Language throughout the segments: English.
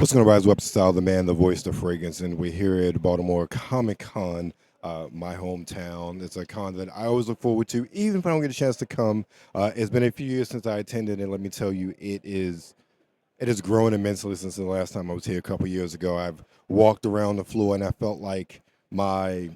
What's going to rise up style? The man, the voice, the fragrance, and we're here at Baltimore Comic Con, my hometown. It's a con that I always look forward to, even if I don't get a chance to come. It's been a few years since I attended, and let me tell you, it has grown immensely since the last time I was here a couple years ago. I've walked around the floor, and I felt like my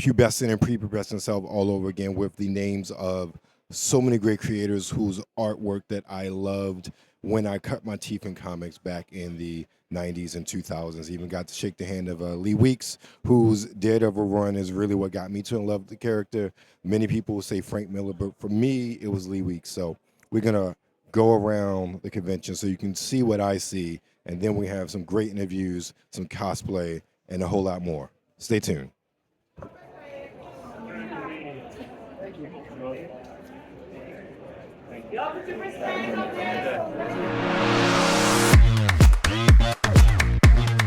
pubescent and prepubescent self all over again with the names of so many great creators whose artwork that I loved when I cut my teeth in comics back in the 90s and 2000s. Even got to shake the hand of Lee Weeks, whose Daredevil run is really what got me to love the character. Many people will say Frank Miller, but for me, it was Lee Weeks. So we're going to go around the convention so you can see what I see, and then we have some great interviews, some cosplay, and a whole lot more. Stay tuned.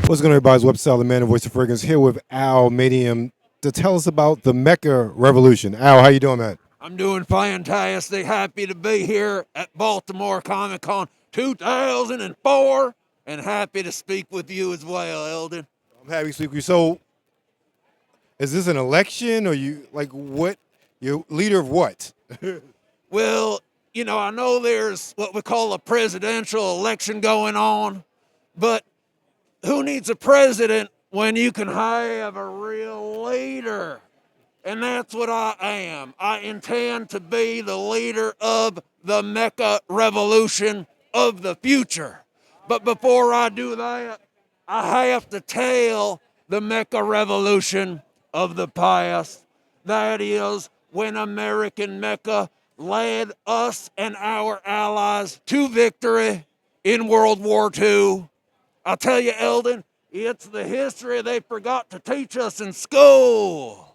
What's going on, everybody's website, the man and voice of fragrance, here with Al Medium to tell us about the Mecha Revolution. Al, how you doing, man? I'm doing fantastic. Happy to be here at Baltimore Comic Con 2004, and happy to speak with you as well, Eldon. I'm happy to speak with you. So, is this an election, or you like what? You're leader of what? Well, I know there's what we call a presidential election going on, but who needs a president when you can have a real leader? And that's what I am. I intend to be the leader of the Mecha Revolution of the future. But before I do that, I have to tell the Mecha Revolution of the past. That is when American Mecha led us and our allies to victory in World War II. I'll tell you, Eldon, it's the history they forgot to teach us in school.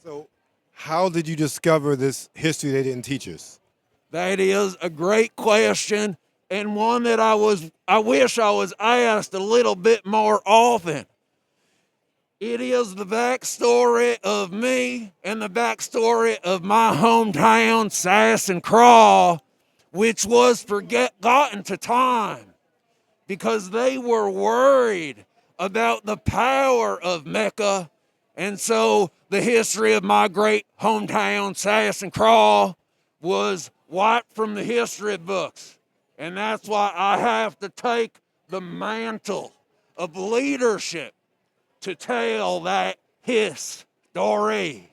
So, how did you discover this history they didn't teach us? That is a great question, and one that I wish I was asked a little bit more often. It is the backstory of me and the backstory of my hometown, Sass and Craw, which was forgotten to time because they were worried about the power of Mecca. And so the history of my great hometown, Sass and Craw, was wiped from the history books. And that's why I have to take the mantle of leadership to tell that his story.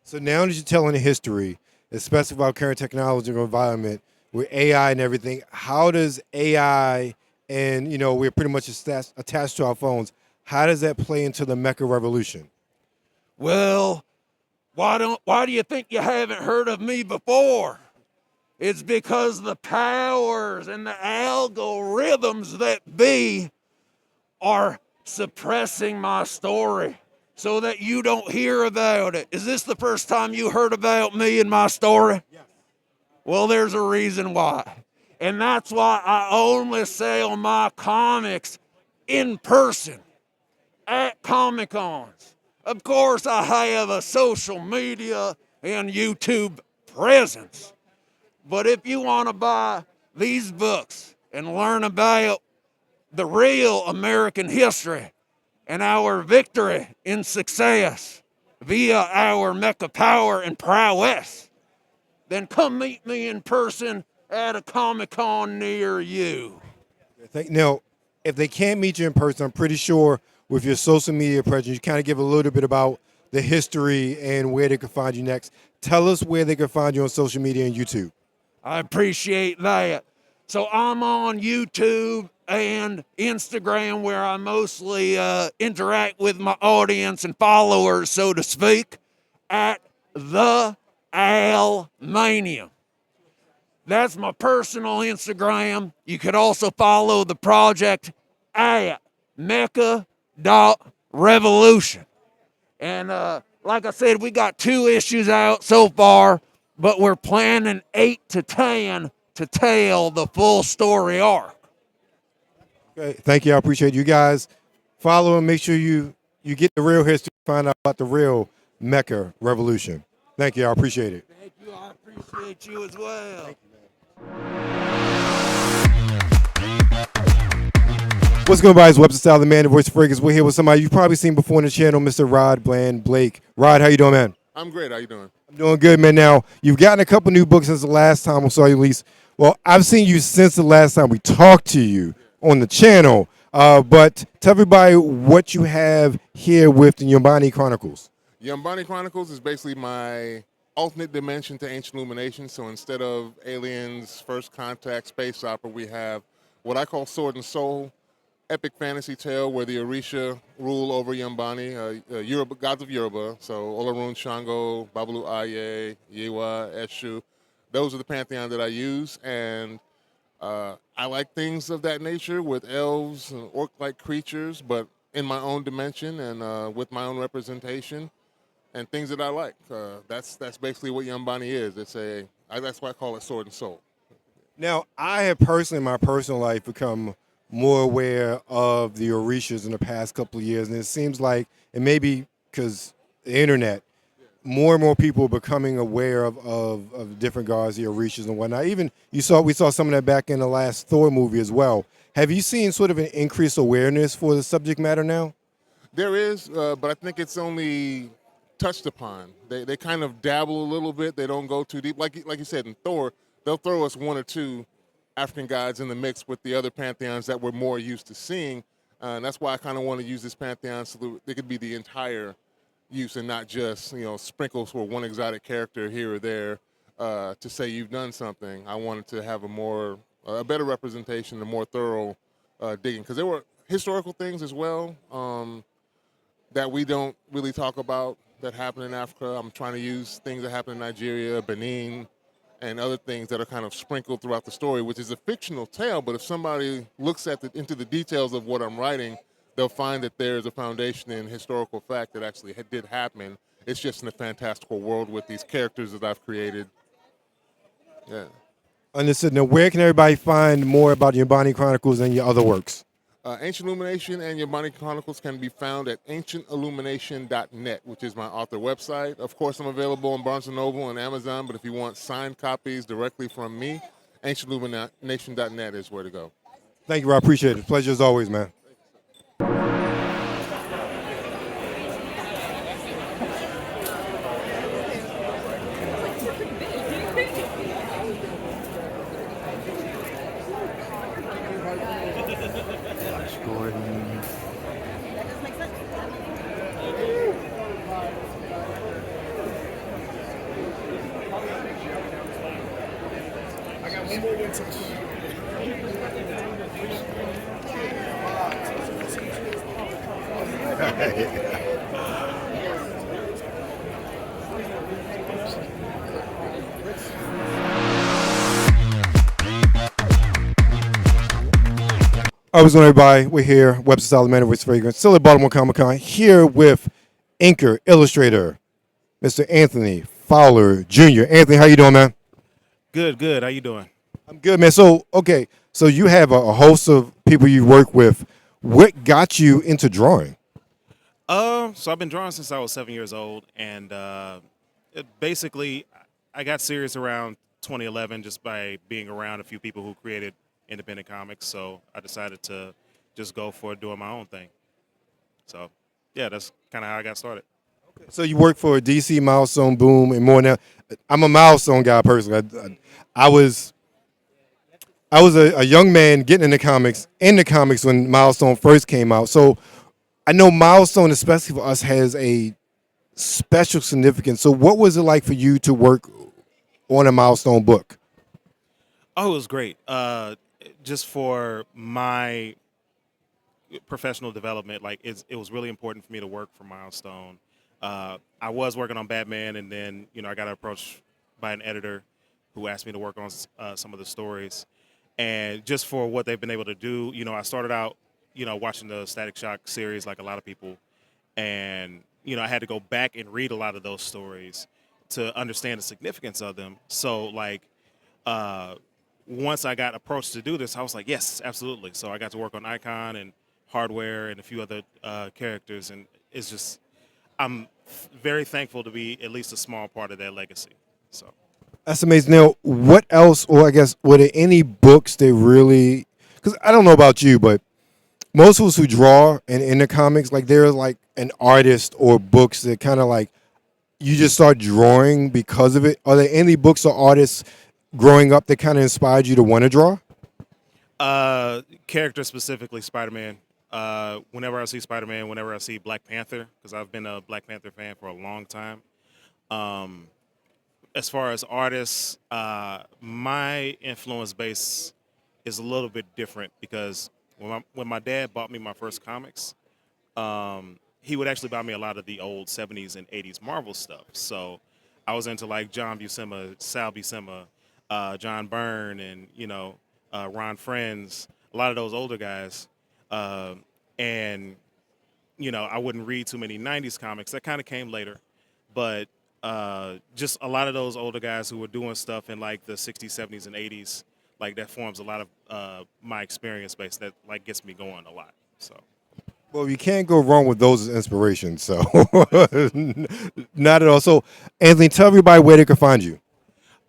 So now that you're telling the history, especially about current technological environment with AI and everything, how does AI and we're pretty much attached to our phones? How does that play into the Mecha Revolution? Well, why do you think you haven't heard of me before? It's because the powers and the algorithms that be are suppressing my story so that you don't hear about it. Is this the first time you heard about me and my story? Yes. Well, there's a reason why. And that's why I only sell my comics in person at Comic Cons. Of course, I have a social media and YouTube presence. But if you want to buy these books and learn about the real American history and our victory in success via our Mecha power and prowess, then come meet me in person at a Comic-Con near you. Now, if they can't meet you in person, I'm pretty sure with your social media presence, you kind of give a little bit about the history and where they can find you next. Tell us where they can find you on social media and YouTube. I appreciate that. So I'm on YouTube and Instagram, where I mostly interact with my audience and followers, so to speak, at the Almanium. That's my personal Instagram. You could also follow the project at Mecha.Revolution. And like I said, we got 2 issues out so far, but we're planning 8 to 10 to tell the full story arc. Okay, thank you. I appreciate you guys. Follow and make sure you get the real history, find out about the real Mecha Revolution. Thank you. I appreciate it. Thank you. I appreciate you as well. Thank you, man. What's going on, guys? Webster Style, the man, the voice of fragrance. We're here with somebody you've probably seen before on the channel, Mr. Rod Bland Blake. Rod, how you doing, man? I'm great. How you doing? I'm doing good, man. Now, you've gotten a couple new books since the last time we saw you, at least. Well, I've seen you since the last time we talked to you on the channel. But tell everybody what you have here with the Yombani Chronicles. Yombani Chronicles is basically my alternate dimension to Ancient Illumination. So instead of Aliens, First Contact, Space Opera, we have what I call Sword and Soul, epic fantasy tale where the Orisha rule over Yombani, Yoruba, gods of Yoruba. So Olorun, Shango, Babalu Aye, Yewa, Eshu. Those are the pantheon that I use. And I like things of that nature with elves and orc-like creatures, but in my own dimension and with my own representation and things that I like. That's basically what Yombani is. That's why I call it Sword and Soul. Now, I have personally, in my personal life, become more aware of the Orishas in the past couple of years, and it seems like, and maybe because the internet, more and more people are becoming aware of different gods, the Orishas and whatnot. Even we saw some of that back in the last Thor movie as well. Have you seen sort of an increased awareness for the subject matter now? There is, but I think it's only touched upon. They kind of dabble a little bit. They don't go too deep. Like you said in Thor, they'll throw us one or two African gods in the mix with the other pantheons that we're more used to seeing. And that's why I kind of want to use this pantheon so that it could be the entire use and not just, sprinkles for one exotic character here or there to say you've done something. I wanted to have a better representation, a more thorough digging. Because there were historical things as well that we don't really talk about that happen in Africa. I'm trying to use things that happen in Nigeria, Benin, and other things that are kind of sprinkled throughout the story, which is a fictional tale, but if somebody looks into the details of what I'm writing, they'll find that there's a foundation in historical fact that actually did happen. It's just in a fantastical world with these characters that I've created. Yeah. Understood. Now, where can everybody find more about Yombani Chronicles and your other works? Ancient Illumination and Yombani Chronicles can be found at ancientillumination.net, which is my author website. Of course, I'm available on Barnes & Noble and Amazon, but if you want signed copies directly from me, ancientillumination.net is where to go. Thank you, Rob. Appreciate it. Pleasure as always, man. I was going, everybody. We're here, Webster Style, the man of voice fragrance, still at Baltimore Comic Con, here with inker, illustrator, Mr. Anthony Fowler Jr. Anthony, how you doing, man? Good. How you doing? I'm good, man. So you have a host of people you work with. What got you into drawing? So I've been drawing since I was 7 years old, and basically I got serious around 2011 just by being around a few people who created independent comics. So I decided to just go for doing my own thing. So yeah, that's kind of how I got started. So you work for DC, Milestone, Boom, and more. Now, I'm a Milestone guy personally. I was a young man getting into comics when Milestone first came out. So I know Milestone, especially for us, has a special significance. So what was it like for you to work on a Milestone book? Oh, it was great. Just for my professional development, it was really important for me to work for Milestone. I was working on Batman, and then I got approached by an editor who asked me to work on some of the stories. And just for what they've been able to do, I started out, watching the Static Shock series like a lot of people, and I had to go back and read a lot of those stories to understand the significance of them. So once I got approached to do this, I was like, yes, absolutely. So I got to work on Icon and Hardware and a few other characters, and it's just, I'm very thankful to be at least a small part of that legacy. So that's amazing. Now, what else, or I guess, were there any books that really, because I don't know about you, but most of us who draw in the comics, like they're like an artist or books that kind of like you just start drawing because of it. Are there any books or artists growing up that kind of inspired you to want to draw? Character specifically, Spider-Man. Whenever I see Spider-Man, whenever I see Black Panther, because I've been a Black Panther fan for a long time. As far as artists, my influence base is a little bit different because when my dad bought me my first comics, he would actually buy me a lot of the old 70s and 80s Marvel stuff. So I was into like John Buscema, Sal Buscema, John Byrne, and Ron Friends, a lot of those older guys. And I wouldn't read too many 90s comics. That kind of came later. But just a lot of those older guys who were doing stuff in like the 60s, 70s, and 80s, like that forms a lot of my experience base that like gets me going a lot. So. Well, you can't go wrong with those as inspirations. So, not at all. So, Anthony, tell everybody where they can find you.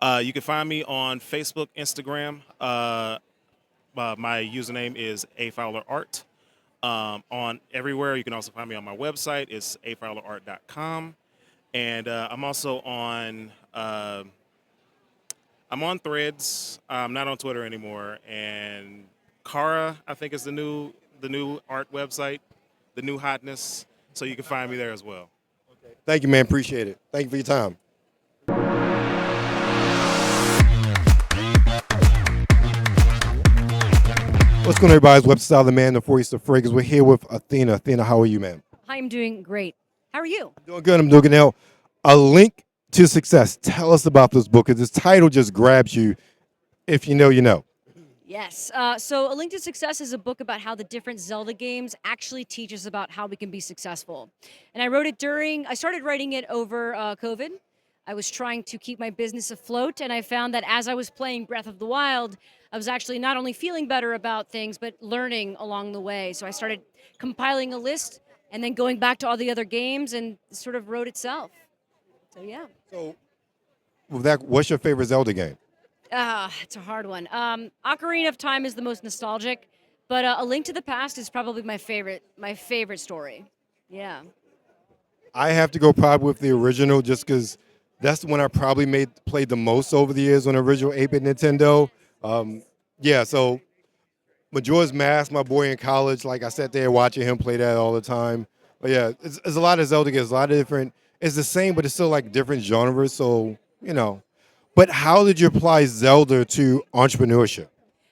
You can find me on Facebook, Instagram. My username is afowlerart. On everywhere, you can also find me on my website. It's afowlerart.com. And I'm also on I'm on Threads. I'm not on Twitter anymore. And Kara, I think, is the new art website, the new hotness. So you can find me there as well. Thank you, man. Appreciate it. Thank you for your time. What's going on, everybody's Web Style, the man, the voice of fragrance. We're here with Athena. Athena, how are you, man? Hi, I'm doing great. How are you? Doing good. I'm doing good. Now, A Link to Success. Tell us about this book, because this title just grabs you. If you know, you know. Yes. So, A Link to Success is a book about how the different Zelda games actually teach us about how we can be successful. And I started writing it over COVID. I was trying to keep my business afloat, and I found that as I was playing Breath of the Wild, I was actually not only feeling better about things, but learning along the way. So I started compiling a list and then going back to all the other games, and it sort of wrote itself. So, yeah. So, with that, what's your favorite Zelda game? It's a hard one. Ocarina of Time is the most nostalgic, but A Link to the Past is probably my favorite story. Yeah. I have to go probably with the original, just because that's the one I probably played the most over the years on the original 8-bit Nintendo. Yeah, so Majora's Mask, my boy in college, like I sat there watching him play that all the time. But yeah, it's a lot of Zelda games, a lot of different. It's the same, but it's still like different genres. So But how did you apply Zelda to entrepreneurship?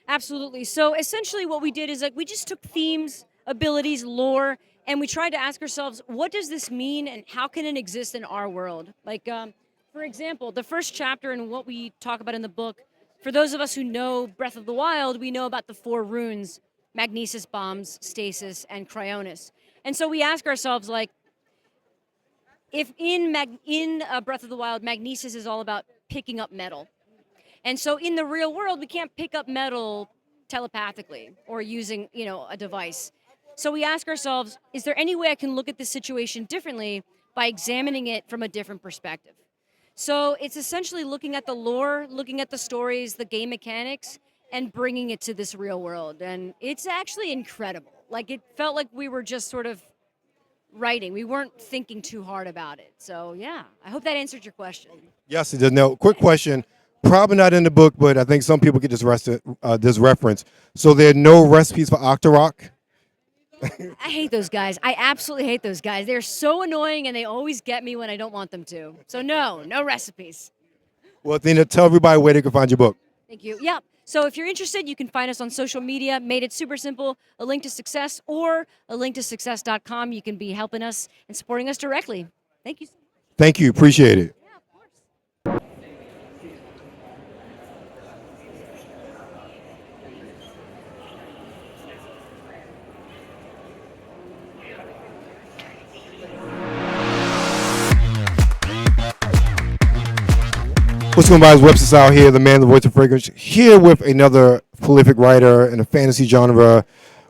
Absolutely. So essentially what we did is like we just took themes, abilities, lore, and we tried to ask ourselves, what does this mean and how can it exist in our world? Like, for example, the first chapter and what we talk about in the book, for those of us who know Breath of the Wild, we know about the 4 runes, Magnesis, Bombs, Stasis, and Cryonis. And so we ask ourselves, like, if in Breath of the Wild, Magnesis is all about picking up metal. And so in the real world, we can't pick up metal telepathically or using, a device. So we ask ourselves, is there any way I can look at this situation differently by examining it from a different perspective? So it's essentially looking at the lore, looking at the stories, the game mechanics, and bringing it to this real world. And it's actually incredible. Like, it felt like we were just sort of writing. We weren't thinking too hard about it. So, yeah, I hope that answered your question. Yes, it does. Now, quick question. Probably not in the book, but I think some people get this reference. So there are no recipes for Octorok? I hate those guys. I absolutely hate those guys. They're so annoying, and they always get me when I don't want them to. So no recipes. Well, Athena, tell everybody where they can find your book. Thank you. Yeah. So if you're interested, you can find us on social media. Made it super simple. A Link to Success or alinktosuccess.com. You can be helping us and supporting us directly. Thank you. Thank you. Appreciate it. Yeah, of course. What's going on, guys? Webster's out here, the man, the voice of fragrance, here with another prolific writer in the fantasy genre.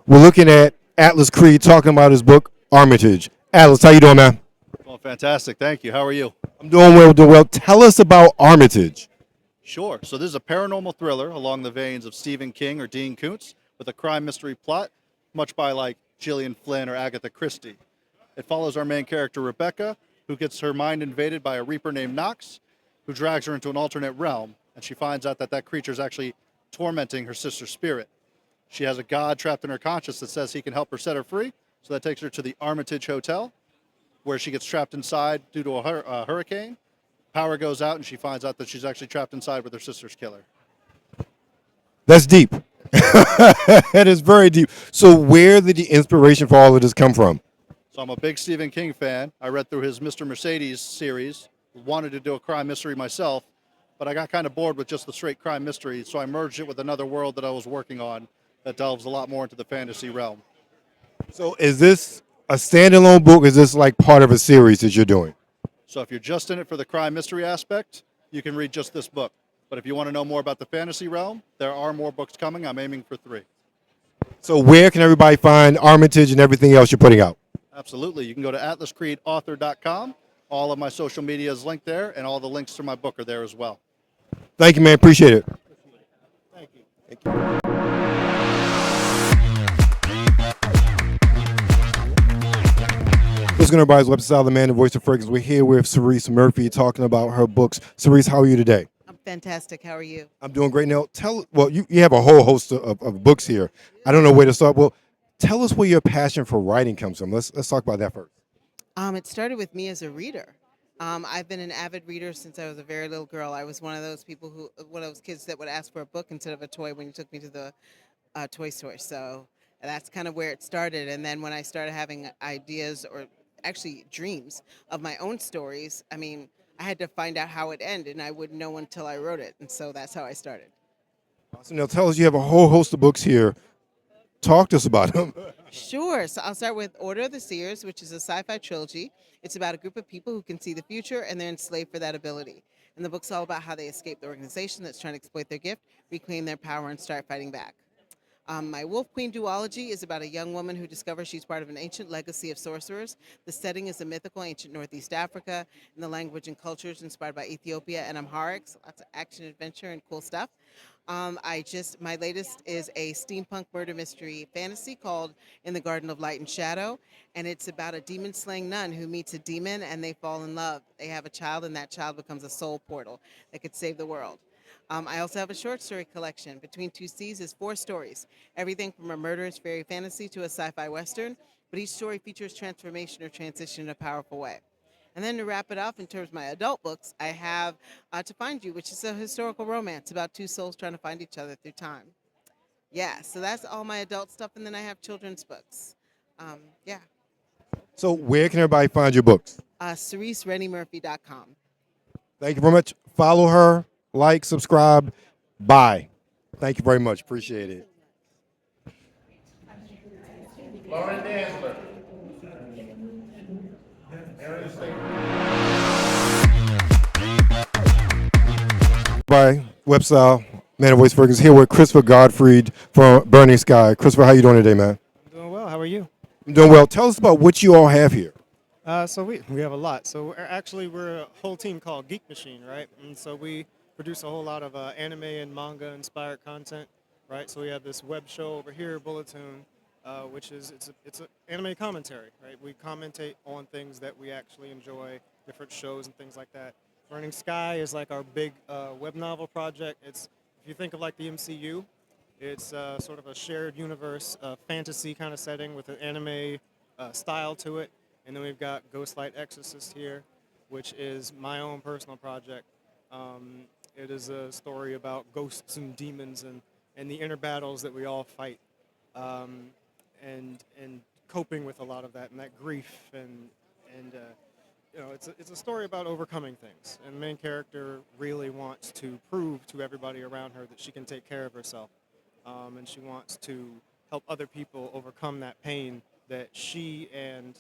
We're looking at Atlas Creed talking about his book, Armitage. Atlas, how you doing, man? Well, fantastic. Thank you. How are you? I'm doing well. Tell us about Armitage. Sure. So this is a paranormal thriller along the veins of Stephen King or Dean Koontz with a crime mystery plot. much by like Gillian Flynn or Agatha Christie. It follows our main character, Rebecca, who gets her mind invaded by a reaper named Knox, who drags her into an alternate realm, and she finds out that that creature is actually tormenting her sister's spirit. She has a god trapped in her conscience that says he can help her set her free, so that takes her to the Armitage Hotel, where she gets trapped inside due to a hurricane. Power goes out, and she finds out that she's actually trapped inside with her sister's killer. That's deep. That is very deep. So where did the inspiration for all of this come from? So I'm a big Stephen King fan. I read through his Mr. Mercedes series, wanted to do a crime mystery myself, but I got kind of bored with just the straight crime mystery, so I merged it with another world that I was working on that delves a lot more into the fantasy realm. So is this a standalone book? Is this like part of a series that you're doing? So if you're just in it for the crime mystery aspect, you can read just this book. But if you want to know more about the fantasy realm, there are more books coming. I'm aiming for 3. So where can everybody find Armitage and everything else you're putting out? Absolutely. You can go to atlascreedauthor.com. All of my social media is linked there, and all the links to my book are there as well. Thank you, man. Appreciate it. Thank you. Thank you. What's going on, everybody's website, the man, the voice of fragrance. We're here with Cerise Murphy talking about her books. Cerise, how are you today? I'm fantastic. How are you? I'm doing great. Now, you have a whole host of books here. I don't know where to start. Well, tell us where your passion for writing comes from. Let's talk about that first. It started with me as a reader. I've been an avid reader since I was a very little girl. I was one of those one of those kids that would ask for a book instead of a toy when you took me to the toy store. So that's kind of where it started. And then when I started having ideas or actually dreams of my own stories, I mean, I had to find out how it ended, and I wouldn't know until I wrote it. And so that's how I started. Awesome. Now, tell us, you have a whole host of books here. Talk to us about them. Sure. So I'll start with Order of the Seers, which is a sci-fi trilogy. It's about a group of people who can see the future, and they're enslaved for that ability. And the book's all about how they escape the organization that's trying to exploit their gift, reclaim their power, and start fighting back. My Wolf Queen duology is about a young woman who discovers she's part of an ancient legacy of sorcerers. The setting is a mythical ancient Northeast Africa, and the language and culture is inspired by Ethiopia and Amharic. So lots of action, adventure, and cool stuff. My latest is a steampunk murder mystery fantasy called In the Garden of Light and Shadow, and it's about a demon-slaying nun who meets a demon and they fall in love. They have a child, and that child becomes a soul portal that could save the world. I also have a short story collection. Between Two Seas is 4 stories, everything from a murderous fairy fantasy to a sci-fi western, but each story features transformation or transition in a powerful way. And then to wrap it off in terms of my adult books, I have To Find You, which is a historical romance about 2 souls trying to find each other through time. Yeah, so that's all my adult stuff, and then I have children's books. Yeah, So where can everybody find your books? CeriseRennieMurphy.com. Thank you very much. Follow her, like, subscribe, buy. Thank you very much. Appreciate it. Lauren Dansler. Bye. Webstyle, man of voice Fergus, here with Christopher Godfried from Burning Sky. Christopher, how you doing today, man? I'm doing well. How are you? I'm doing well. Tell us about what you all have here. So we have a lot. So we're a whole team called Geek Machine, right? And so we produce a whole lot of anime and manga inspired content, right? So we have this web show over here, Bulletin, which is it's an anime commentary, right? We commentate on things that we actually enjoy, different shows and things like that. Burning Sky is like our big web novel project. It's, if you think of like the MCU, it's sort of a shared universe, fantasy kind of setting with an anime style to it. And then we've got Ghostlight Exorcist here, which is my own personal project. It is a story about ghosts and demons and the inner battles that we all fight, and coping with a lot of that and that grief and you know, it's a story about overcoming things. And the main character really wants to prove to everybody around her that she can take care of herself, and she wants to help other people overcome that pain that she and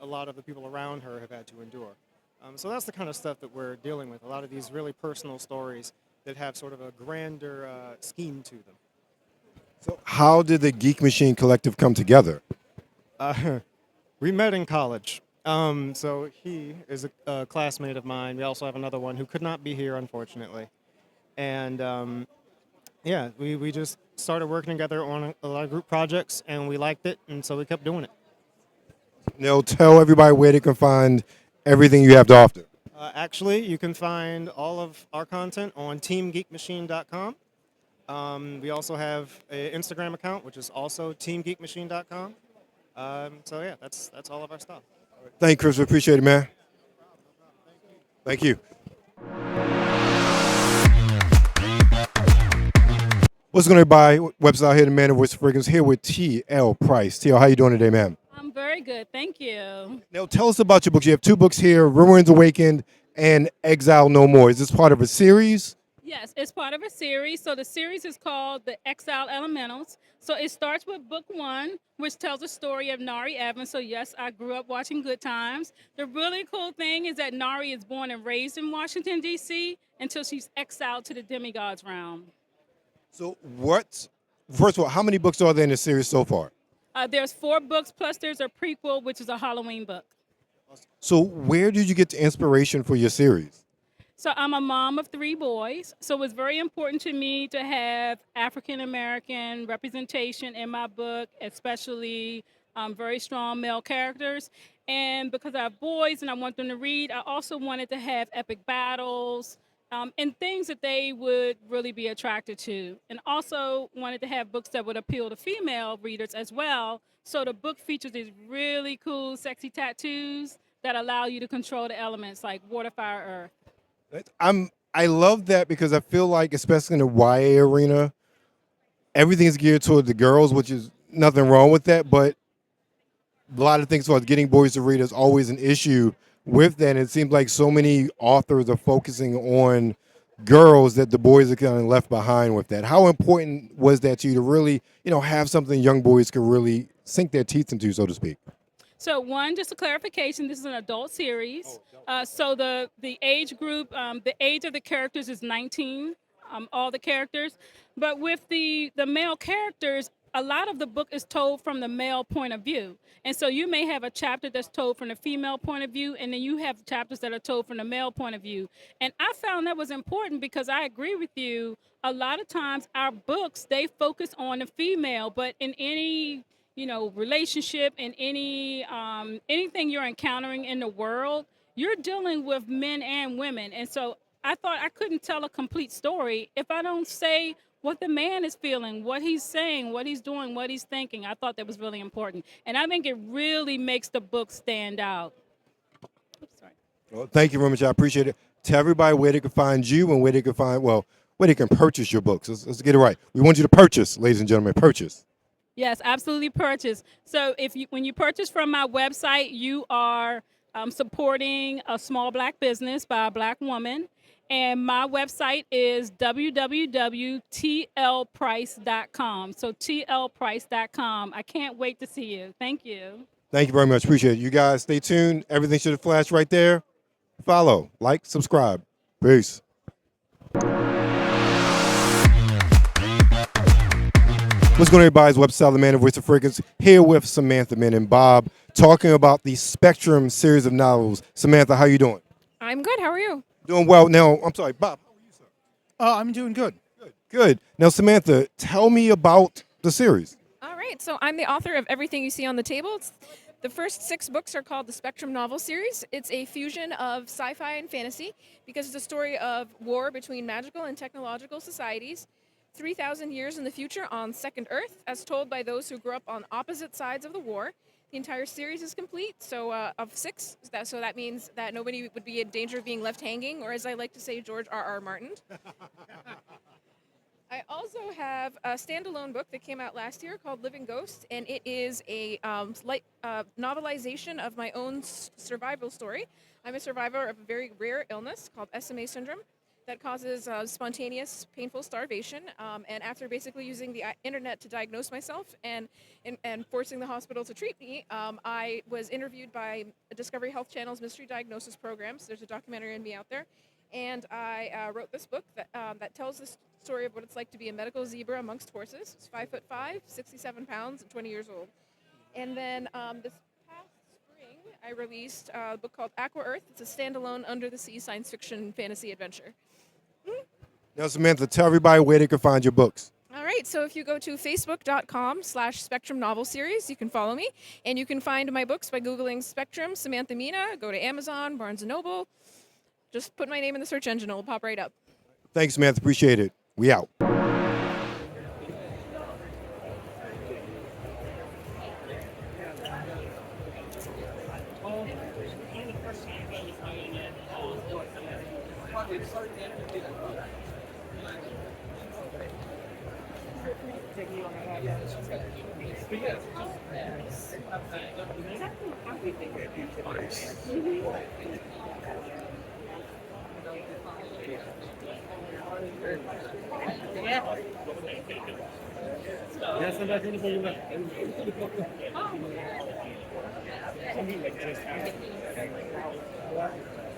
a lot of the people around her have had to endure. So that's the kind of stuff that we're dealing with, a lot of these really personal stories that have sort of a grander scheme to them. So how did the Geek Machine Collective come together? We met in college. So he is a classmate of mine. We also have another one who could not be here, unfortunately. And yeah, we just started working together on a lot of group projects, and we liked it, and so we kept doing it. Now, tell everybody where they can find everything you have to offer. Actually, you can find all of our content on teamgeekmachine.com. We also have an Instagram account, which is also teamgeekmachine.com. So yeah, that's all of our stuff. Thank you, Chris. We appreciate it, man. Thank you. What's going on, everybody? Website here, the man of voice of fragrance, here with T.L. Price. T.L., how you doing today, man? I'm very good, thank you. Now, tell us about your books. You have two books here, Ruins Awakened and Exile No More. Is this part of a series? Yes, it's part of a series. So the series is called The Exile Elementals. So it starts with book one, which tells the story of Nari Evans. So yes, I grew up watching Good Times. The really cool thing is that Nari is born and raised in Washington, D.C. until she's exiled to the demigod's realm. So first of all, how many books are there in the series so far? There's 4 books, plus there's a prequel, which is a Halloween book. So where did you get the inspiration for your series? So I'm a mom of 3 boys. So it's very important to me to have African American representation in my book, especially very strong male characters. And because I have boys and I want them to read, I also wanted to have epic battles and things that they would really be attracted to. And also wanted to have books that would appeal to female readers as well. So the book features these really cool, sexy tattoos that allow you to control the elements like water, fire, earth. I love that because I feel like, especially in the YA arena, everything is geared toward the girls, which is nothing wrong with that. But a lot of things towards getting boys to read is always an issue with that. And it seems like so many authors are focusing on girls that the boys are kind of left behind with that. How important was that to you to really, have something young boys could really sink their teeth into, so to speak? So one, just a clarification, this is an adult series. So the age group, the age of the characters is 19, all the characters. But with the male characters, a lot of the book is told from the male point of view. And so you may have a chapter that's told from the female point of view, and then you have chapters that are told from the male point of view. And I found that was important because I agree with you. A lot of times our books, they focus on the female, but in any relationship and anything you're encountering in the world, you're dealing with men and women. And so I thought I couldn't tell a complete story if I don't say what the man is feeling, what he's saying, what he's doing, what he's thinking. I thought that was really important. And I think it really makes the book stand out. Oops, sorry. Well, thank you very much. I appreciate it. Tell everybody where they can find you and where they can where they can purchase your books. Let's get it right. We want you to purchase, ladies and gentlemen, purchase. Yes, absolutely purchase. So when you purchase from my website, you are supporting a small black business by a black woman. And my website is www.tlprice.com. So tlprice.com. I can't wait to see you. Thank you. Thank you very much. Appreciate it. You guys stay tuned. Everything should have flashed right there. Follow, like, subscribe. Peace. What's going on, everybody's website, the man of voice of fragrance, here with Samantha Min and Bob, talking about the Spectrum series of novels. Samantha, how you doing? I'm good. How are you? Doing well. Now, I'm sorry, Bob. How are you, sir? I'm doing good. Good. Now, Samantha, tell me about the series. All right. So I'm the author of Everything You See on the Table. The first 6 books are called the Spectrum novel series. It's a fusion of sci-fi and fantasy because it's a story of war between magical and technological societies 3,000 years in the future on Second Earth, as told by those who grew up on opposite sides of the war. The entire series is complete, so of 6. So that means that nobody would be in danger of being left hanging, or as I like to say, George R.R. Martin. I also have a standalone book that came out last year called Living Ghost, and it is a light novelization of my own survival story. I'm a survivor of a very rare illness called SMA syndrome that causes spontaneous, painful starvation. And after basically using the internet to diagnose myself and forcing the hospital to treat me, I was interviewed by Discovery Health Channel's Mystery Diagnosis Programs. There's a documentary on me out there. And I wrote this book that tells the story of what it's like to be a medical zebra amongst horses. It's 5'5", 67 pounds, and 20 years old. And then this past spring, I released a book called Aqua Earth. It's a standalone under-the-sea science fiction fantasy adventure. Now, Samantha, tell everybody where they can find your books. All right, so if you go to facebook.com/Spectrum Novel Series, you can follow me, and you can find my books by Googling Spectrum, Samantha Mina, go to Amazon, Barnes & Noble. Just put my name in the search engine, it'll pop right up. Thanks, Samantha. Appreciate it. We out.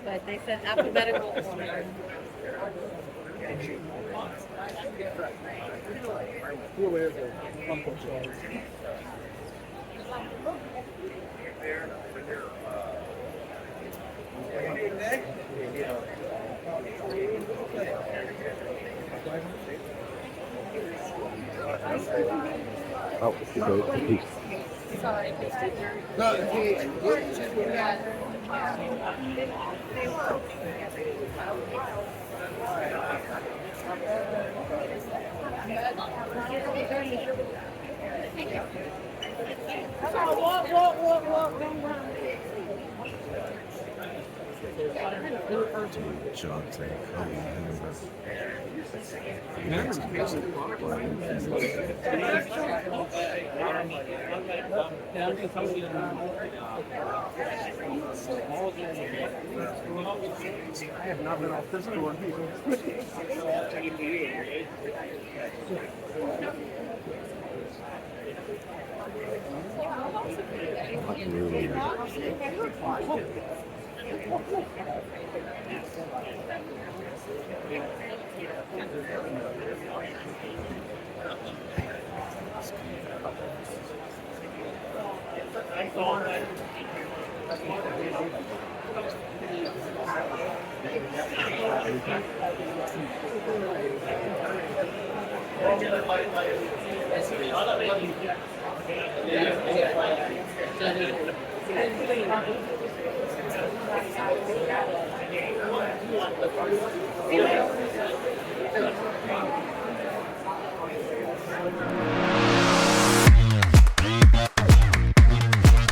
But they said alphabetical order.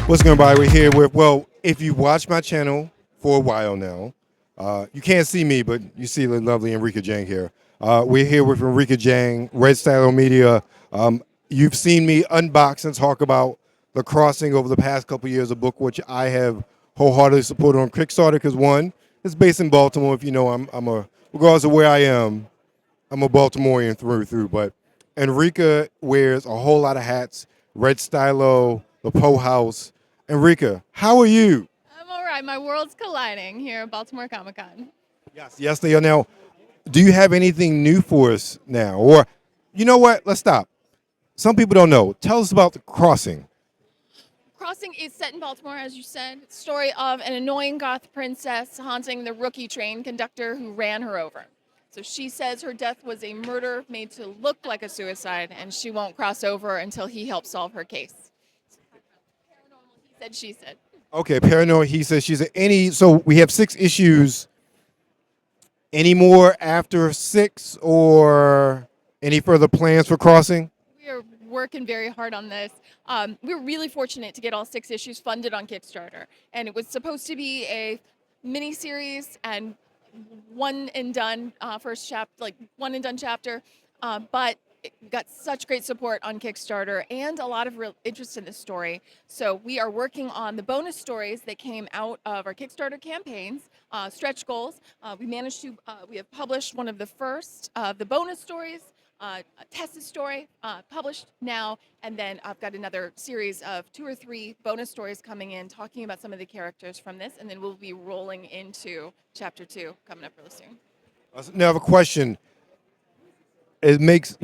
What's going on, everybody? We're here with, well, if you watch my channel for a while now, you can't see me, but you see the lovely Enrica Jang here. We're here with Enrica Jang, Red Stylo Media. You've seen me unbox and talk about The Crossing over the past couple years, a book which I have wholeheartedly supported on Kickstarter because, one, it's based in Baltimore. If you know, regardless of where I am, I'm a Baltimorean through and through. But Enrica wears a whole lot of hats, Red Stylo, the Poe House. Enrica, how are you? I'm all right. My world's colliding here at Baltimore Comic Con. Yes, they are. Now, do you have anything new for us now? Or, you know what? Let's stop. Some people don't know. Tell us about The Crossing. Crossing is set in Baltimore, as you said. It's the story of an annoying goth princess haunting the rookie train conductor who ran her over. So she says her death was a murder made to look like a suicide, and she won't cross over until he helps solve her case. He said, she said. Okay, paranoid. He says she's so we have 6 issues. Any more after 6 or any further plans for Crossing? We are working very hard on this. We were really fortunate to get all 6 issues funded on Kickstarter, and it was supposed to be a mini series and one and done one and done chapter, but it got such great support on Kickstarter and a lot of real interest in this story. So we are working on the bonus stories that came out of our Kickstarter campaigns, stretch goals. We have published one of the first of the bonus stories, Tessa's story, published now, and then I've got another series of 2 or 3 bonus stories coming in, talking about some of the characters from this, and then we'll be rolling into chapter 2 coming up really soon. Now I have a question. It makes,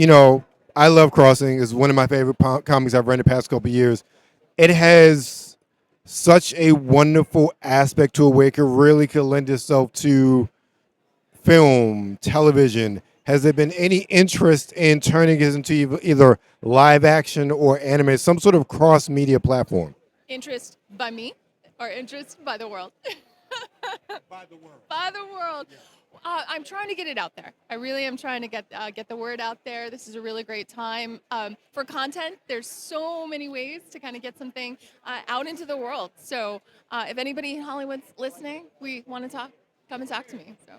I love Crossing. It's one of my favorite comics I've read in the past couple of years. It has such a wonderful aspect to it where it could lend itself to film, television. Has there been any interest in turning it into either live action or anime, some sort of cross media platform? Interest by me or interest by the world? By the world. By the world. I'm trying to get it out there. I really am trying to get the word out there. This is a really great time for content. There's so many ways to kind of get something out into the world. So if anybody in Hollywood's listening, we want to talk. Come and talk to me. So.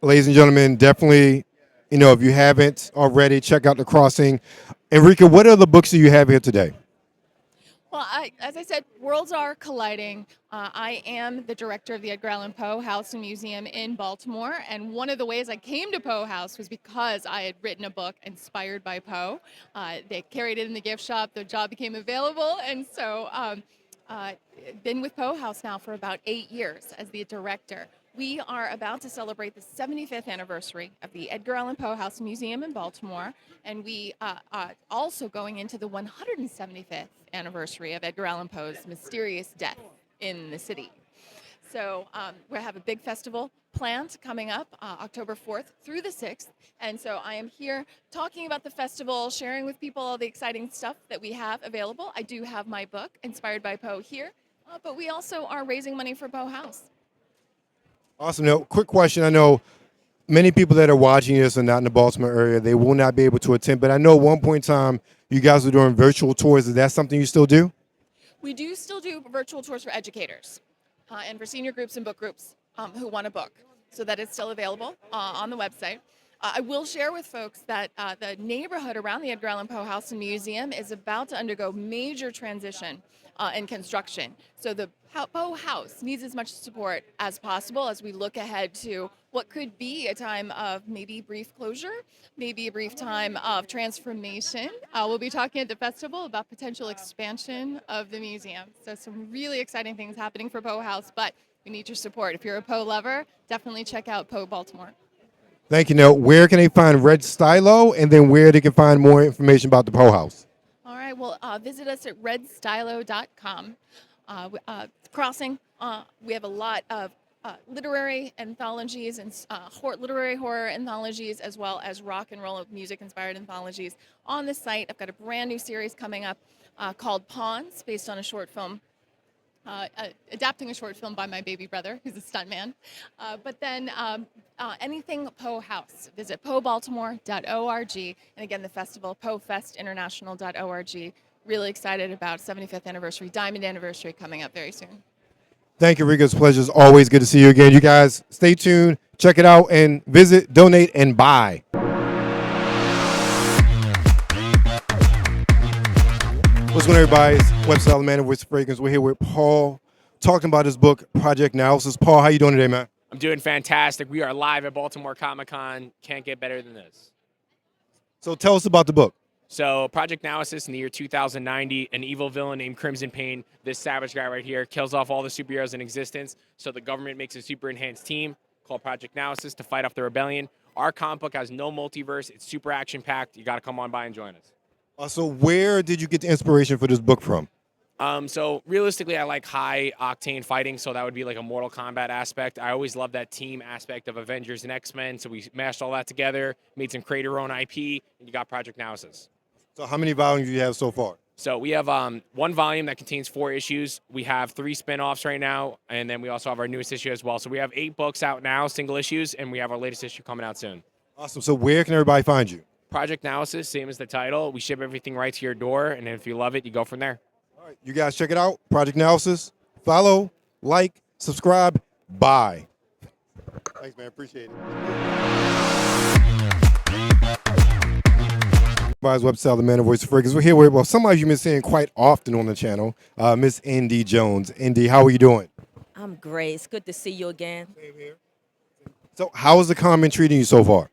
Ladies and gentlemen, definitely, if you haven't already, check out The Crossing. Enrica, what other books do you have here today? Well, as I said, worlds are colliding. I am the director of the Edgar Allan Poe House and Museum in Baltimore, and one of the ways I came to Poe House was because I had written a book inspired by Poe. They carried it in the gift shop. The job became available, and so been with Poe House now for about 8 years as the director. We are about to celebrate the 75th anniversary of the Edgar Allan Poe House and Museum in Baltimore, and we are also going into the 175th anniversary of Edgar Allan Poe's mysterious death in the city. So we have a big festival planned coming up October 4th through the 6th. And so I am here talking about the festival, sharing with people all the exciting stuff that we have available. I do have my book, Inspired by Poe, here, but we also are raising money for Poe House. Awesome. Now, quick question. I know many people that are watching this are not in the Baltimore area. They will not be able to attend, but I know at one point in time you guys were doing virtual tours. Is that something you still do? We do still do virtual tours for educators and for senior groups and book groups who want a book. So that is still available on the website. I will share with folks that the neighborhood around the Edgar Allan Poe House and Museum is about to undergo major transition and construction. So the Poe House needs as much support as possible as we look ahead to what could be a time of maybe brief closure, maybe a brief time of transformation. We'll be talking at the festival about potential expansion of the museum. So some really exciting things happening for Poe House, but we need your support. If you're a Poe lover, definitely check out Poe Baltimore. Thank you. Now, where can they find Red Stylo, and then where they can find more information about the Poe House? All right, well, visit us at redstylo.com. Crossing, we have a lot of literary anthologies and literary horror anthologies, as well as rock and roll music inspired anthologies on the site. I've got a brand new series coming up called Pawns, based on a short film, adapting a short film by my baby brother, who's a stuntman. But then anything Poe House, visit poebaltimore.org. And again, the festival, poefestinternational.org. Really excited about 75th anniversary, diamond anniversary coming up very soon. Thank you, Rika. It's a pleasure. It's always good to see you again. You guys stay tuned, check it out, and visit, donate, and buy. What's going on, everybody? It's Website Man with Fragrance. We're here with Paul talking about his book, Project Analysis. Paul, how you doing today, man? I'm doing fantastic. We are live at Baltimore Comic-Con. Can't get better than this. So tell us about the book. So Project Analysis in the year 2090, an evil villain named Crimson Pain, this savage guy right here, kills off all the superheroes in existence. So the government makes a super enhanced team called Project Analysis to fight off the rebellion. Our comic book has no multiverse. It's super action-packed. You got to come on by and join us. So where did you get the inspiration for this book from? So realistically, I like high octane fighting, so that would be like a Mortal Kombat aspect. I always love that team aspect of Avengers and X-Men, so we mashed all that together, made some create your own IP, and you got Project Analysis. So how many volumes do you have so far? So we have one volume that contains 4 issues. We have 3 spin-offs right now, and then we also have our newest issue as well. So we have 8 books out now, single issues, and we have our latest issue coming out soon. Awesome. So where can everybody find you? Project Analysis, same as the title. We ship everything right to your door, and if you love it, you go from there. All right, you guys check it out. Project Analysis. Follow, like, subscribe, buy. Thanks, man. Appreciate it. Everybody's Website, the man of voice of fragrance. We're here with, well, somebody you've been seeing quite often on the channel, Miss Indy Jones. Indy, how are you doing? I'm great. It's good to see you again. Same here. So how is the comment treating you so far?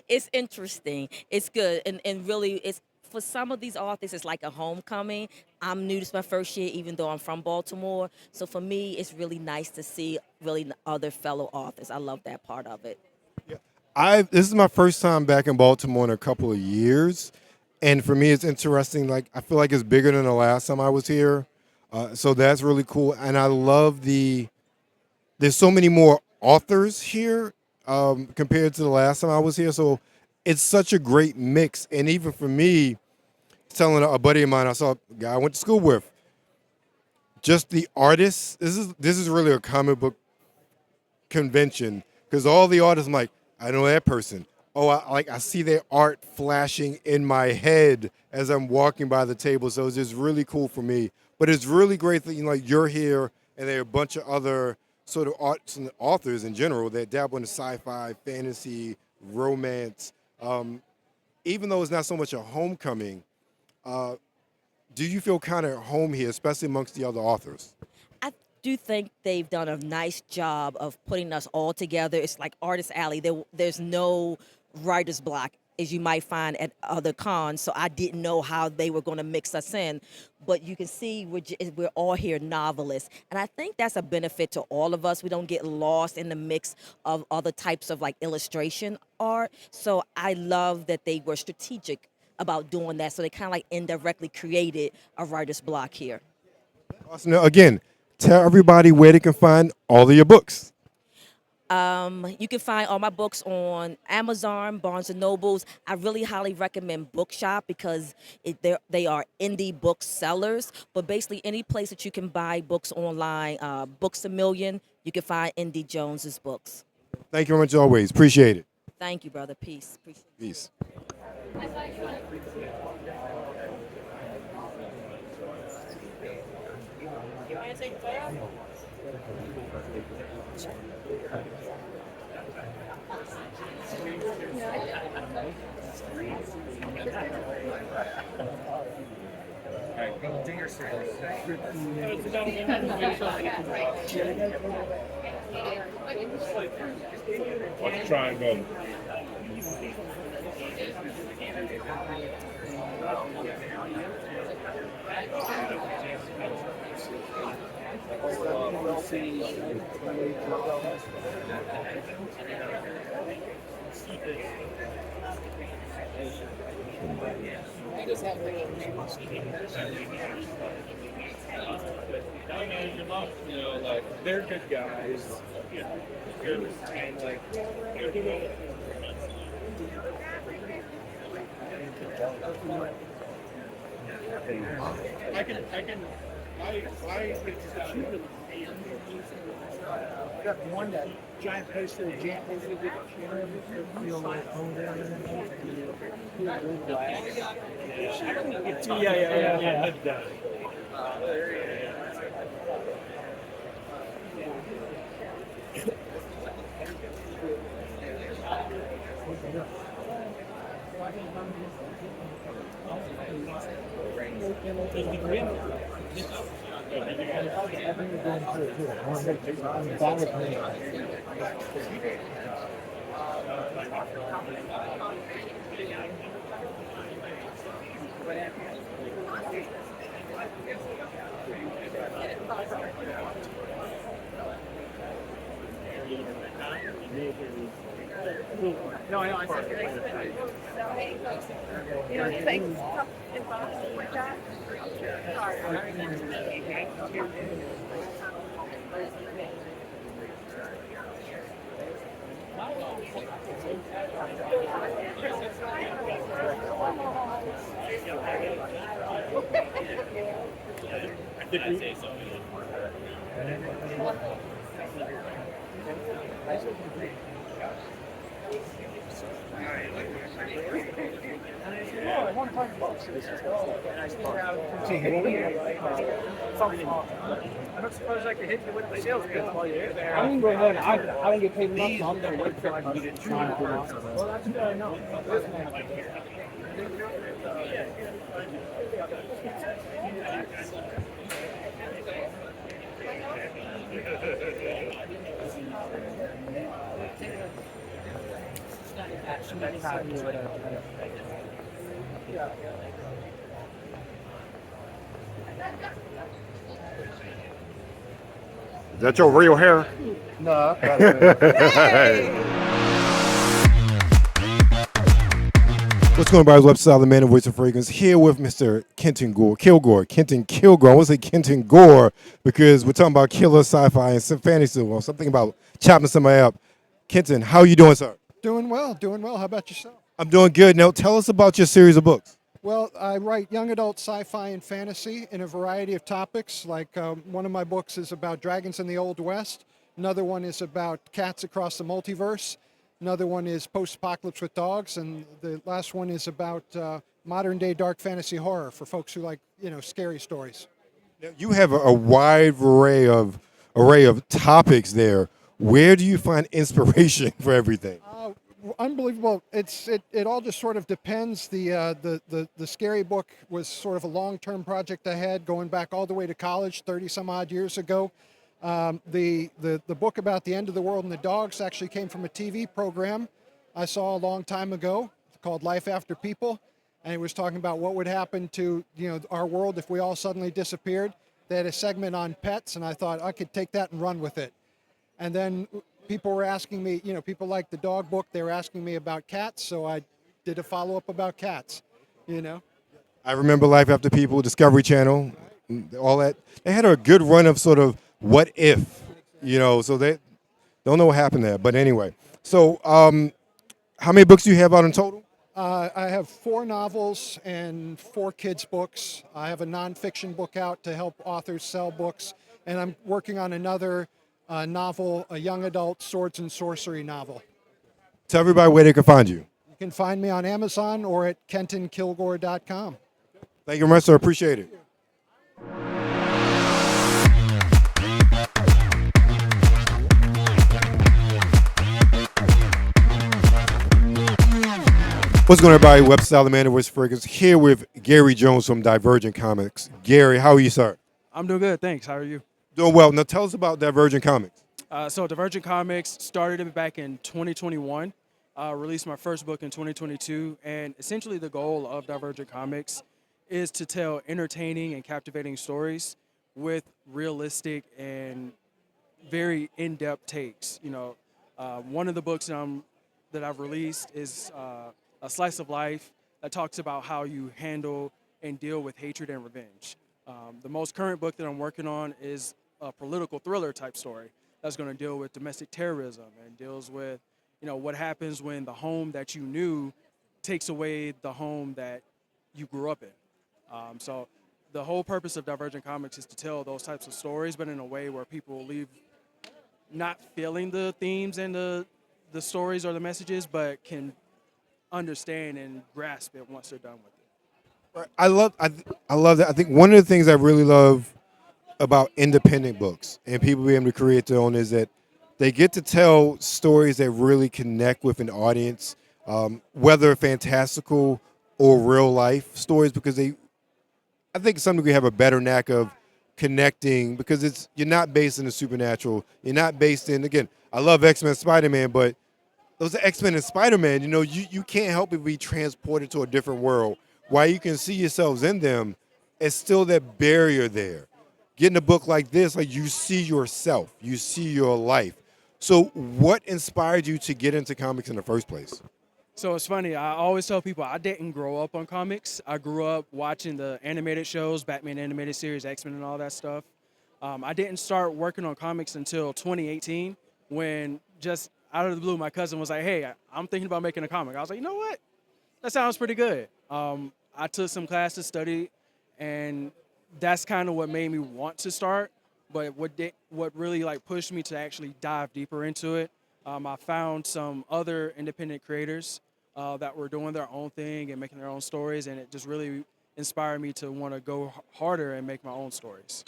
It's interesting. It's good. And really, it's for some of these authors, it's like a homecoming. I'm new. This is my first year, even though I'm from Baltimore. So for me, it's really nice to see really other fellow authors. I love that part of it. This is my first time back in Baltimore in a couple of years, and for me, it's interesting. Like, I feel like it's bigger than the last time I was here, so that's really cool. And I love there's so many more authors here, compared to the last time I was here. So it's such a great mix. And even for me, telling a buddy of mine, I saw a guy I went to school with, just the artists. This is really a comic book convention because all the artists, I'm like, I know that person. Oh, I see their art flashing in my head as I'm walking by the table. So it's just really cool for me. But it's really great that you're here and there are a bunch of other sort of arts and authors in general that dabble in sci-fi, fantasy, romance. Even though it's not so much a homecoming, do you feel kind of at home here, especially amongst the other authors? I do think they've done a nice job of putting us all together. It's like Artist Alley. There's no writer's block as you might find at other cons, so I didn't know how they were going to mix us in. But you can see we're all here novelists, and I think that's a benefit to all of us. We don't get lost in the mix of other types of like illustration art. So I love that they were strategic about doing that, so they kind of like indirectly created a writer's block here. Awesome. Now, again, tell everybody where they can find all of your books. You can find all my books on Amazon, Barnes & Nobles. I really highly recommend Bookshop because they are indie book sellers. But basically, any place that you can buy books online, Books A Million, you can find Indy Jones's books. Thank you very much, always. Appreciate it. Thank you, brother. Peace. Appreciate it. Peace. Let's try and go. You know, like they're good guys. You know, and like Got one that giant poster, a giant poster with a camera, feel like home down yeah. No, I know. I I want to talk about this. I don't suppose I could hit you with the sales pitch while you're there. I'm going to go ahead. I don't get paid enough, so I'm going to wait till I can get it. Well, that's good. I know. Is that your real hair? No. What's going on, guys? Website, the man and voice of fragrance, here with Mr. Kenton Kilgore. Kenton Kilgore. I want to say Kenton Gore because we're talking about killer sci-fi and some fantasy, or something about chopping somebody up. Kenton, how you doing, sir? Doing well, doing well. How about yourself? I'm doing good. Now, tell us about your series of books. Well, I write young adult sci-fi and fantasy in a variety of topics. Like one of my books is about dragons in the Old West. Another one is about cats across the multiverse. Another one is post-apocalypse with dogs, and the last one is about modern-day dark fantasy horror for folks who like, scary stories. Now, you have a wide array of topics there. Where do you find inspiration for everything? Unbelievable. It all just sort of depends. The scary book was sort of a long-term project I had going back all the way to college 30 some odd years ago. The book about the end of the world and the dogs actually came from a TV program I saw a long time ago called Life After People, and it was talking about what would happen to our world if we all suddenly disappeared. They had a segment on pets, and I thought I could take that and run with it. And then people were asking me, people like the dog book, they were asking me about cats, so I did a follow-up about cats, I remember Life After People, Discovery Channel, all that. They had a good run of sort of what if, so they don't know what happened there. But anyway, so how many books do you have out in total? I have 4 novels and 4 kids' books. I have a nonfiction book out to help authors sell books, and I'm working on another novel, a young adult swords and sorcery novel. Tell everybody where they can find you. You can find me on Amazon or at kentonkilgore.com. Thank you very much, sir. Appreciate it. What's going on, everybody? Web Style, the man of voice fragrance, here with Gary Jones from Divergent Comics. Gary, how are you, sir? I'm doing good, thanks. How are you? Doing well. Now tell us about Divergent Comics. So Divergent Comics started it back in 2021, released my first book in 2022, and essentially the goal of Divergent Comics is to tell entertaining and captivating stories with realistic and very in-depth takes. One of the books that I've released is a slice of life that talks about how you handle and deal with hatred and revenge. The most current book that I'm working on is a political thriller type story that's going to deal with domestic terrorism and deals with, what happens when the home that you knew takes away the home that you grew up in. So the whole purpose of Divergent Comics is to tell those types of stories, but in a way where people will leave not feeling the themes and the stories or the messages, but can understand and grasp it once they're done with it. I love that. I think one of the things I really love about independent books and people being able to create their own is that they get to tell stories that really connect with an audience, whether fantastical or real life stories, because I think some degree have a better knack of connecting because you're not based in the supernatural. You're not based in, again, I love X-Men, Spider-Man, but those are X-Men and Spider-Man. You can't help but be transported to a different world. While you can see yourselves in them, it's still that barrier there. Getting a book like this, like you see yourself, you see your life. So what inspired you to get into comics in the first place? So it's funny, I always tell people I didn't grow up on comics. I grew up watching the animated shows, Batman animated series, X-Men and all that stuff. I didn't start working on comics until 2018 when just out of the blue, my cousin was like, hey, I'm thinking about making a comic. I was like, you know what? That sounds pretty good. I took some classes, studied, and that's kind of what made me want to start. But what really pushed me to actually dive deeper into it, I found some other independent creators that were doing their own thing and making their own stories, and it just really inspired me to want to go harder and make my own stories.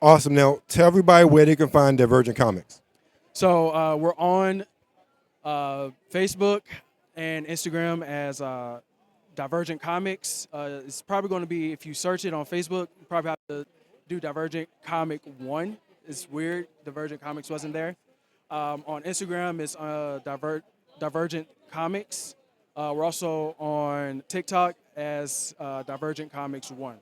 Awesome. Now, tell everybody where they can find Divergent Comics. So we're on Facebook and Instagram as Divergent Comics. It's probably going to be, if you search it on Facebook, you probably have to do Divergent Comic 1. It's weird. Divergent Comics wasn't there. On Instagram, it's Divergent Comics. We're also on TikTok as Divergent Comics 1.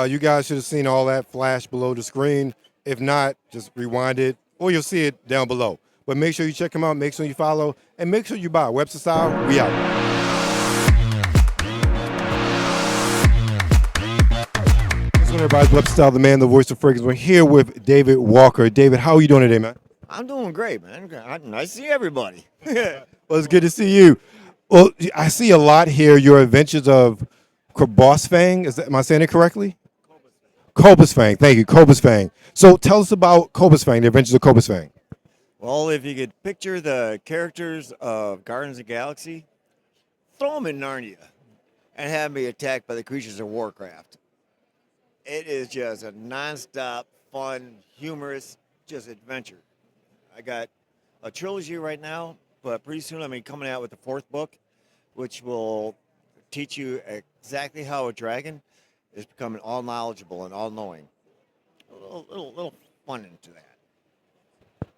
You guys should have seen all that flash below the screen. If not, just rewind it, or you'll see it down below. But make sure you check them out, make sure you follow, and make sure you buy. Webster Style, we out. What's going on, everybody? Webster Style, the man, the voice of fragrance. We're here with David Walker. David, how are you doing today, man? I'm doing great, man. Nice to see everybody. Well, it's good to see you. Well, I see a lot here. Your adventures of Boss Fang. Am I saying it correctly? Cobus Fang. Thank you, Cobus Fang. So tell us about Cobus Fang, the adventures of Cobus Fang. Well, if you could picture the characters of Guardians of the Galaxy, throw them in Narnia and have them be attacked by the creatures of Warcraft. It is just a nonstop, fun, humorous, just adventure. I got a trilogy right now, but pretty soon I'm coming out with the fourth book, which will teach you exactly how a dragon is becoming all knowledgeable and all knowing. A little fun into that.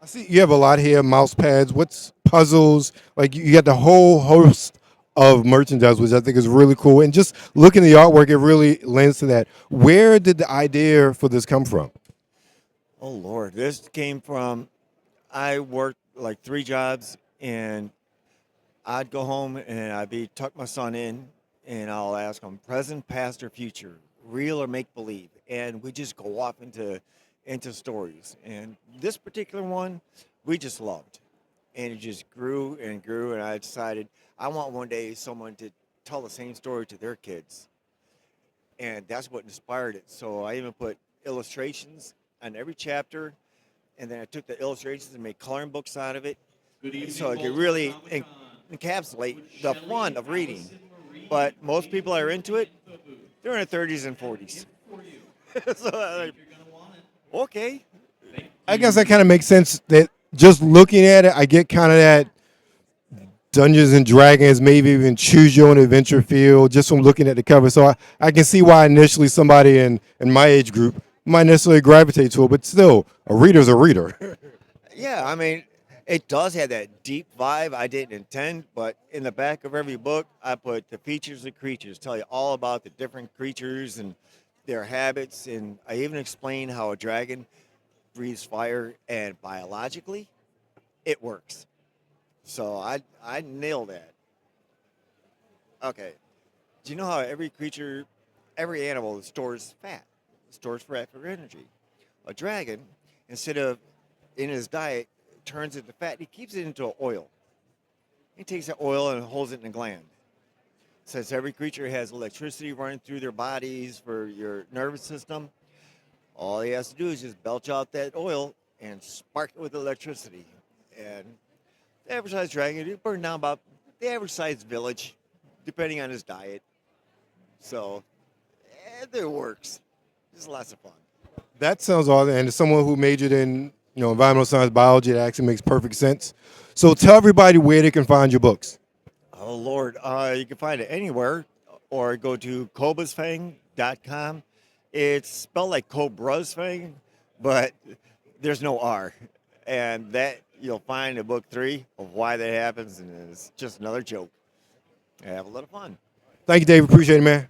I see you have a lot here, mouse pads, what's puzzles, like you got the whole host of merchandise, which I think is really cool. And just looking at the artwork, it really lends to that. Where did the idea for this come from? Oh Lord, this came from, I worked like 3 jobs, and I'd go home and I'd tuck my son in, and I'll ask him present, past, or future, real or make believe, and we just go off into stories. And this particular one, we just loved, and it just grew and grew. And I decided I want one day someone to tell the same story to their kids, and that's what inspired it. So I even put illustrations on every chapter, and then I took the illustrations and made coloring books out of it, so I could really encapsulate the fun of reading. But most people that are into it, they're in their 30s and 40s. So, okay. I guess that kind of makes sense that just looking at it, I get kind of that Dungeons and Dragons, maybe even choose your own adventure feel just from looking at the cover. So I can see why initially somebody in my age group might necessarily gravitate to it, but still, a reader's a reader. Yeah, it does have that deep vibe. I didn't intend, but in the back of every book, I put the features of creatures, tell you all about the different creatures and their habits, and I even explain how a dragon breathes fire, and biologically, it works. So I nailed that. Okay. Do you know how every creature, every animal stores fat for energy? A dragon, instead of in his diet, turns it to fat. He keeps it into oil. He takes that oil and holds it in a gland. Since every creature has electricity running through their bodies for your nervous system, all he has to do is just belch out that oil and spark it with electricity. And the average sized dragon, he burned down about the average sized village, depending on his diet. So it works. It's lots of fun. That sounds awesome. And as someone who majored in environmental science, biology, it actually makes perfect sense. So tell everybody where they can find your books. Oh, Lord. You can find it anywhere, or go to cobusfang.com. It's spelled like Cobra's Fang, but there's no R. And that you'll find in book 3 of why that happens, and it's just another joke. Have a lot of fun. Thank you, Dave. Appreciate it, man.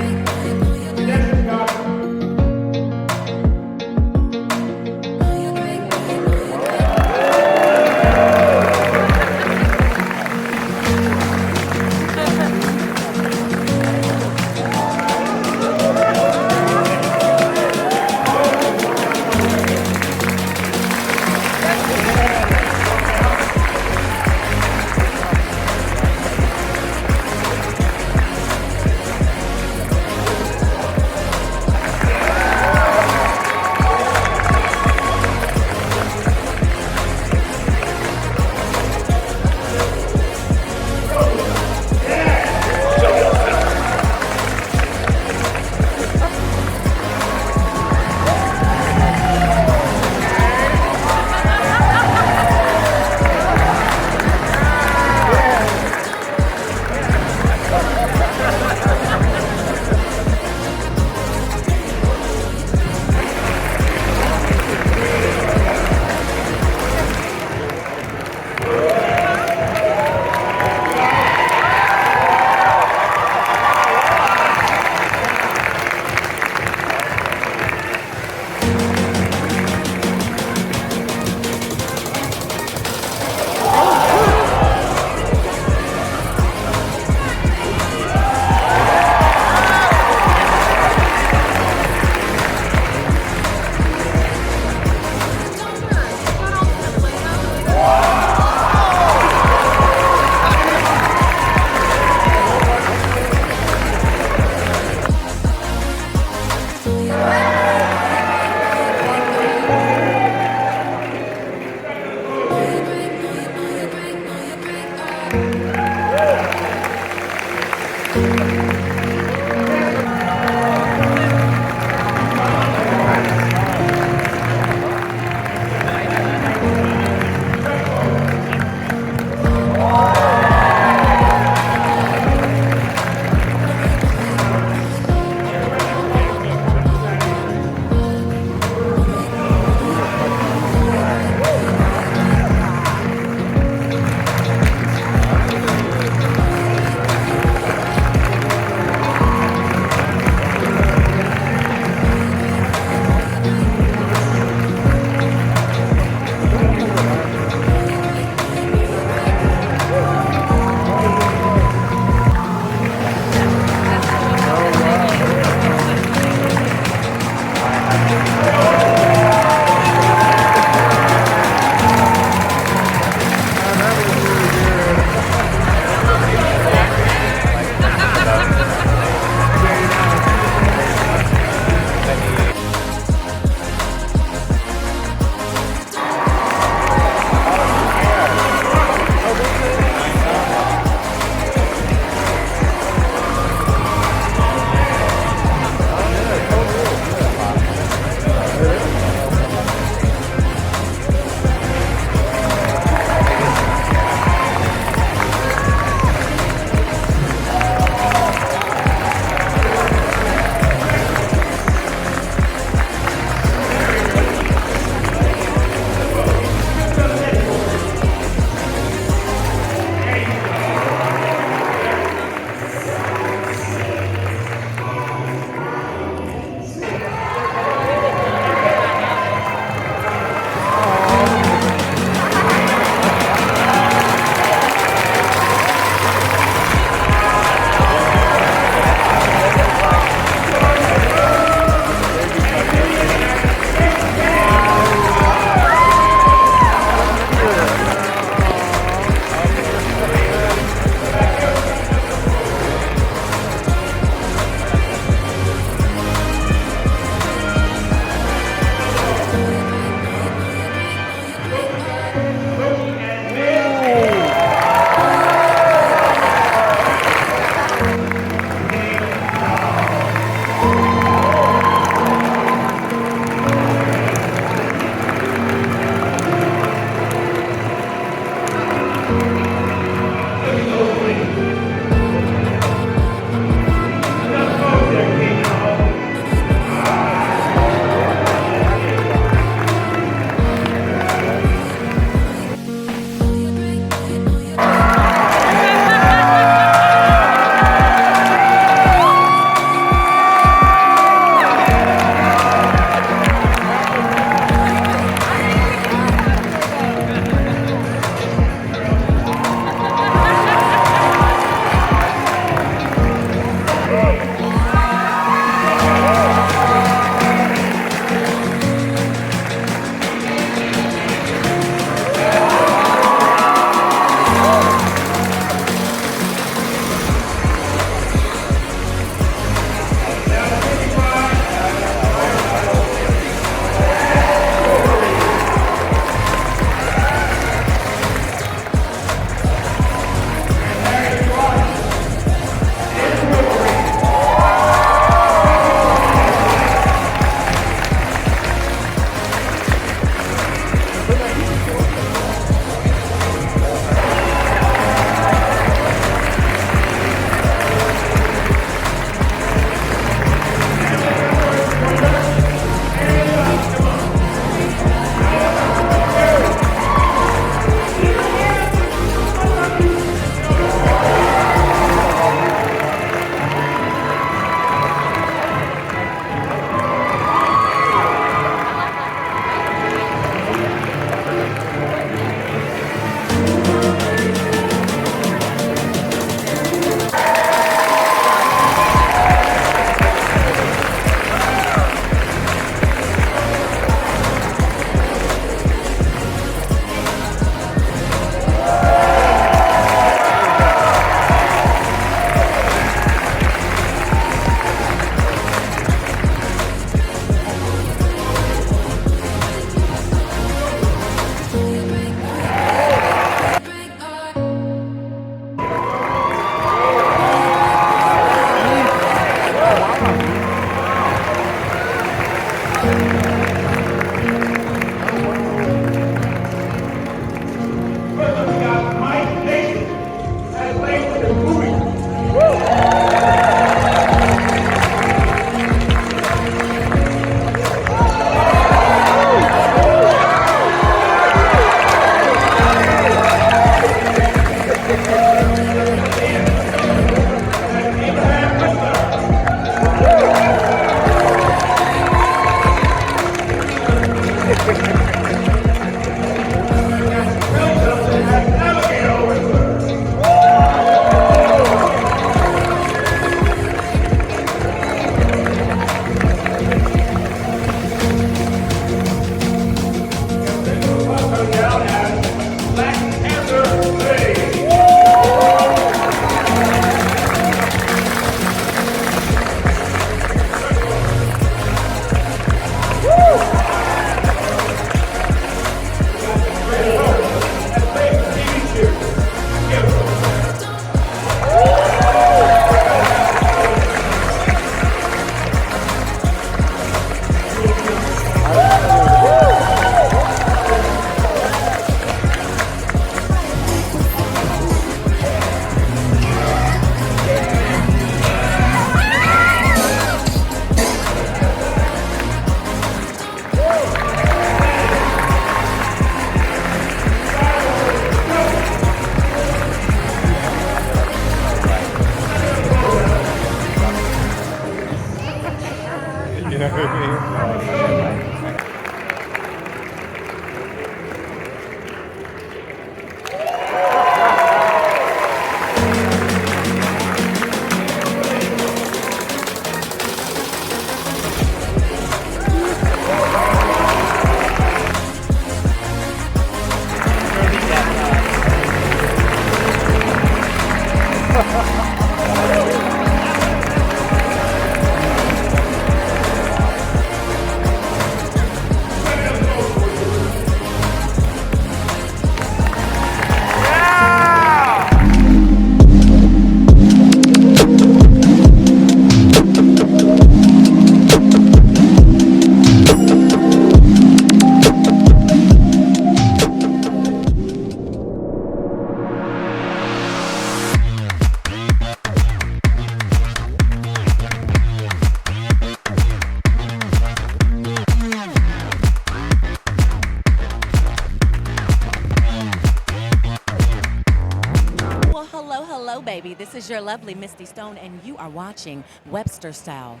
hello, hello, baby. This is your lovely Misty Stone, and you are watching Webster Style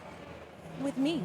with me.